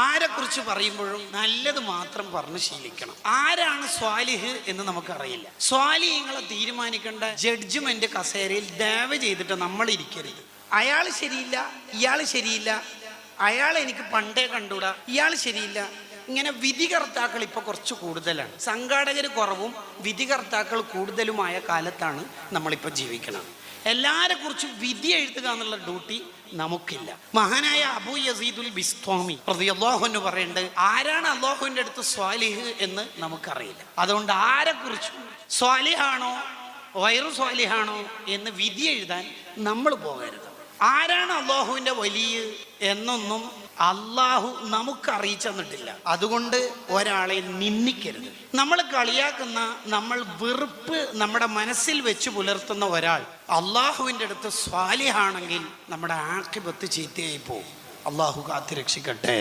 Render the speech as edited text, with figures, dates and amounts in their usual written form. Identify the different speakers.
Speaker 1: ആരെക്കുറിച്ച് പറയുമ്പോഴും നല്ലത് മാത്രം പറഞ്ഞ് ശീലിക്കണം. ആരാണ് സ്വാലിഹ് എന്ന് നമുക്കറിയില്ല. സ്വാലിഹ്യങ്ങളെ തീരുമാനിക്കേണ്ട ജഡ്ജ്മെന്റ് കസേരയിൽ ദയവ് ചെയ്തിട്ട് നമ്മൾ ഇരിക്കരുത്. അയാൾ ശരിയില്ല, ഇയാൾ ശരിയില്ല, അയാൾ എനിക്ക് പണ്ടേ കണ്ടൂടാ, ഇയാൾ ശരിയില്ല. ഇങ്ങനെ വിധികർത്താക്കൾ ഇപ്പൊ കുറച്ച് കൂടുതലാണ്. സംഘാടകർ കുറവും വിധികർത്താക്കൾ കൂടുതലുമായ കാലത്താണ് നമ്മളിപ്പോൾ ജീവിക്കുന്നത്. എല്ലാരെ കുറിച്ചും വിധി എഴുതുക എന്നുള്ള ഡ്യൂട്ടി നമുക്കില്ല. മഹാനായ അബൂ യസീദുൽ ബിസ്താമി റളിയല്ലാഹു അൻഹു പറയുന്നുണ്ട്, ആരാണ് അല്ലാഹുവിന്റെ അടുത്ത് സ്വാലിഹ് എന്ന് നമുക്കറിയില്ല. അതുകൊണ്ട് ആരെക്കുറിച്ചും സ്വാലിഹാണോ വൈറു സ്വാലിഹാണോ എന്ന് വിധി എഴുതാൻ നമ്മൾ പോകരുത്. ആരാണ് അല്ലാഹുവിന്റെ വലിയ എന്നൊന്നും അള്ളാഹു നമുക്ക് അറിയിച്ചു തന്നിട്ടില്ല. അതുകൊണ്ട് ഒരാളെ നിന്ദിക്കരുത്. നമ്മൾ കളിയാക്കുന്ന, നമ്മൾ വെറുപ്പ് നമ്മുടെ മനസ്സിൽ വെച്ച് പുലർത്തുന്ന ഒരാൾ അള്ളാഹുവിൻ്റെ അടുത്ത് സ്വാലിഹാണെങ്കിൽ നമ്മുടെ ആഖിബത്ത് ചീത്തയായി പോകും. അള്ളാഹു കാത്ത് രക്ഷിക്കട്ടെ.